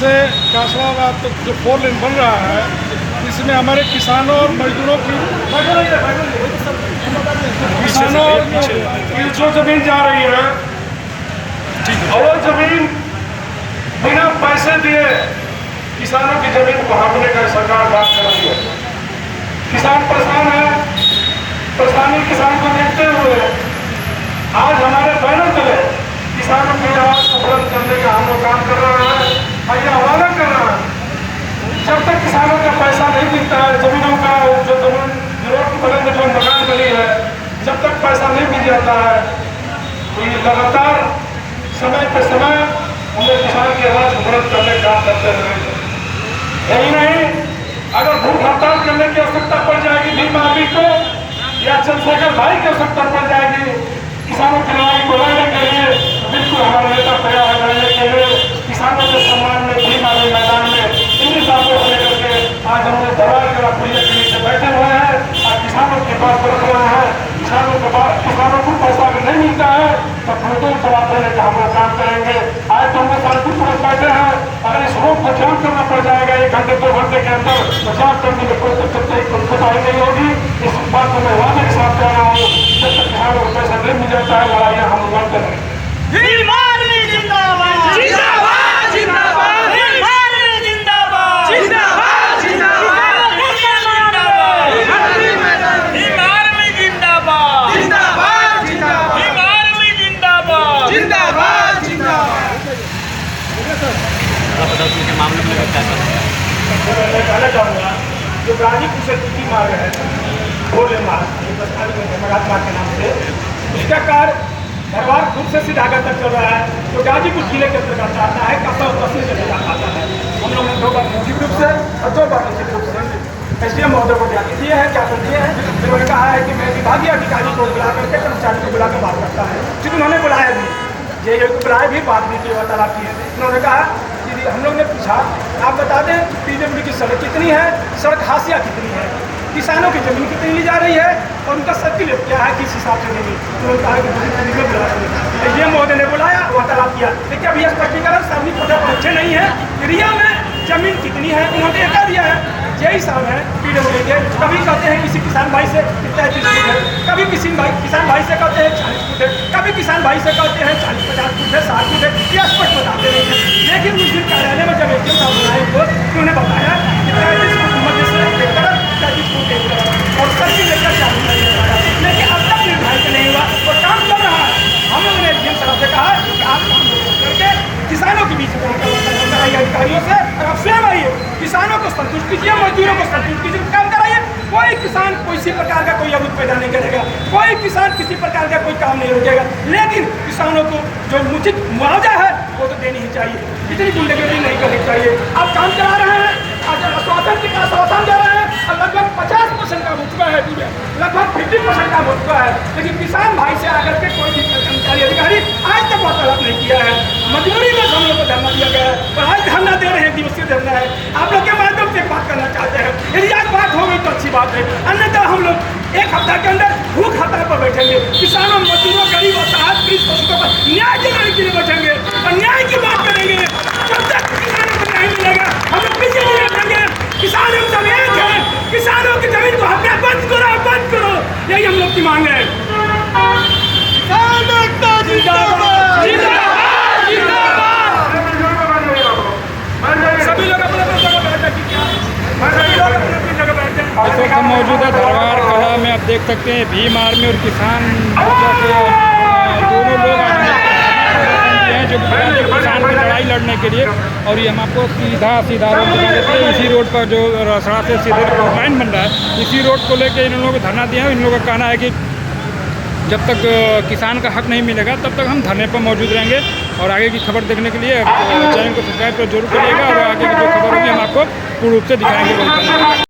से कासवाबाद तक जो 4 लेन बन रहा है, इसमें हमारे किसानों और मजदूरों की जो जमीन जा रही है, और वो जमीन बिना पैसे दिए किसानों की जमीन को हड़पने का सरकार बात कर रही है। किसान परेशान है। परेशानी किसान को देखते हुए आज हमारे बैनर तले किसानों की आवाज को बुलंद करने का हम लोग काम कर रहे हैं और ये हवाला कर रहे हैं। जब तक किसानों का पैसा नहीं मिलता है, जमीनों का जो जमीन रोड की बगल में जो मकान बनी है, जब तक पैसा नहीं मिल जाता है तो ये लगातार समय पे समय हम लोग किसान की आवाज को बुलंद करने का काम करते रहेंगे। यही नहीं, अगर भूख हड़ताल करने की आवश्यकता पड़ जाएगी भीम आर्मी को या चंद्रशेखर भाई की आवश्यकता पड़ जाएगी किसानों की लड़ाई को लड़ने के लिए, बिल्कुल हमारा नेता तैयार है लड़ने के लिए। किसानों के सम्मान में भीम आर्मी मैदान में इन बातों को लेकर के आज हम लोग दरबार के पुलिया के नीचे बैठे हुए हैं और किसानों की बात रख रहे हैं। किसानों को पैसा अगर नहीं मिलता है तो फूटों जवाब देने का हम लोग काम करेंगे। आज तो हम लोग शांतिपूर्वक बैठे हैं, अगर इस रोग को जाम करना पड़ जाएगा 1 घंटे 2 घंटे के अंदर तो जाम करने में कोई कोताही नहीं होगी। इस बात को मैं वादे के साथ कह रहा हूँ, जब तक किसानों को पैसा नहीं मिल जाता है लड़ाइयाँ हम लड़ते हैं। के मामले में क्या मैं कहना चाहूँगा जो गाजीपुर से टूटी मार्ग है, भोले मार्ग के नाम से, उसका कार्य दरबार खुद से सीधागर तक चल रहा है, जो गाजीपुर जिले के अंतर्गत आता है। काफा तहसील से आता है। हम लोग ने 2 बार मौखिक रूप से और 2 बार लिखित रूप से SDM महोदय को ज्ञापन दिए हैं। ज्ञापन दिए हैं, उन्होंने कहा है कि मैं विभागीय अधिकारी को बुला करके कर्मचारी को बुला कर बात करता है, क्योंकि उन्होंने बुलाया भी, ये को बुलाया भी, बात भी की, वार्तालाप की है। उन्होंने कहा कि हम लोग ने पूछा आप बता दें PWD की सड़क कितनी है, सड़क हाशिया कितनी है, किसानों की जमीन कितनी ली जा रही है और उनका सर्किल क्या है, किस हिसाब से नहीं। उन्होंने कहा कि ये महोदय ने बुलाया, वार्तालाप किया। देखिए अभी स्पष्टीकरण सामने पता अच्छे नहीं है। रिया में जमीन कितनी है उन्होंने कह दिया है, यही साहब है PWD के। कभी कहते हैं किसी किसान भाई से 30 फुट है, कभी किसान भाई से कहते हैं 40 फुट है, कभी किसान भाई से कहते हैं 40-50 फुट है, 60 फुट है, ये स्पष्ट बताते नहीं है। लेकिन उस दिन कार्यालय में जब SDM साहब बुलाए तो उन्होंने बताया कि 33 फुट मध्य से एक तरफ, 33 फुट एक तरफ और सर्किल लेकर 40 फुट लगाया। लेकिन अब तक निर्धारित नहीं हुआ और काम चल रहा है। हम लोगों ने SDM साहब से कहा कि आप काम करके किसानों के बीच में अधिकारियों से आप स्वयं आइए, किसानों को संतुष्ट कीजिए, मजदूरों को संतुष्ट कीजिए, काम कराइए। कोई किसान किसी प्रकार का कोई अवरोध पैदा नहीं करेगा, कोई किसान किसी प्रकार का कोई काम नहीं रुकेगा। लेकिन किसानों को जो उचित मुआवजा है वो तो देनी ही चाहिए, इतनी गुंडागर्दी नहीं करनी चाहिए। आप काम करा रहे हैं, आश्वासन दे रहे हैं और लगभग 50% का मुचुका है, लगभग 50% का मुचुका है। लेकिन किसान भाई से आकर के कोई भी कर्मचारी अधिकारी आज तक वार्तालाप नहीं किया है। मजबूरी में हम लोग को धरना दिया गया है और आज धरना दे रहे हैं, दिवसीय धरना है। आप लोग के माध्यम से एक बात करना चाहते हैं, यदि आज बात हो गई तो अच्छी बात है, अन्यथा हम लोग 1 हफ्ता के अंदर भूख हड़ताल पर बैठेंगे। किसानों, मजदूरों, गरीब और कृषकों पर न्याय दिलाने के लिए बैठेंगे और न्याय की बात करेंगे। जब तक किसानों को न्याय मिलेगा हम लोग पीछे नहीं हटेंगे। किसान हम सब एक है, किसानों की जमीन को हड़पना बंद करो, बंद करो, यही हम लोग की मांग है। सभी लोग अपने जगह बैठे। मौजूदा दरबार कला में आप देख सकते हैं भीम आर्मी और किसान दोनों लोग हैं जो किसान की लड़ाई लड़ने के लिए। और ये हम आपको सीधा रोड दिखा देते हैं। इसी रोड पर जो रसड़ा से सीधे लाइन बन रहा है, इसी रोड को लेकर इन लोगों को धरना दिया है। इन लोगों का कहना है कि जब तक किसान का हक नहीं मिलेगा तब तक हम धरने पर मौजूद रहेंगे। और आगे की खबर देखने के लिए चैनल को सब्सक्राइब जरूर करिएगा और आगे की जो खबर होगी हम आपको पूर्ण रूप से दिखाएंगे।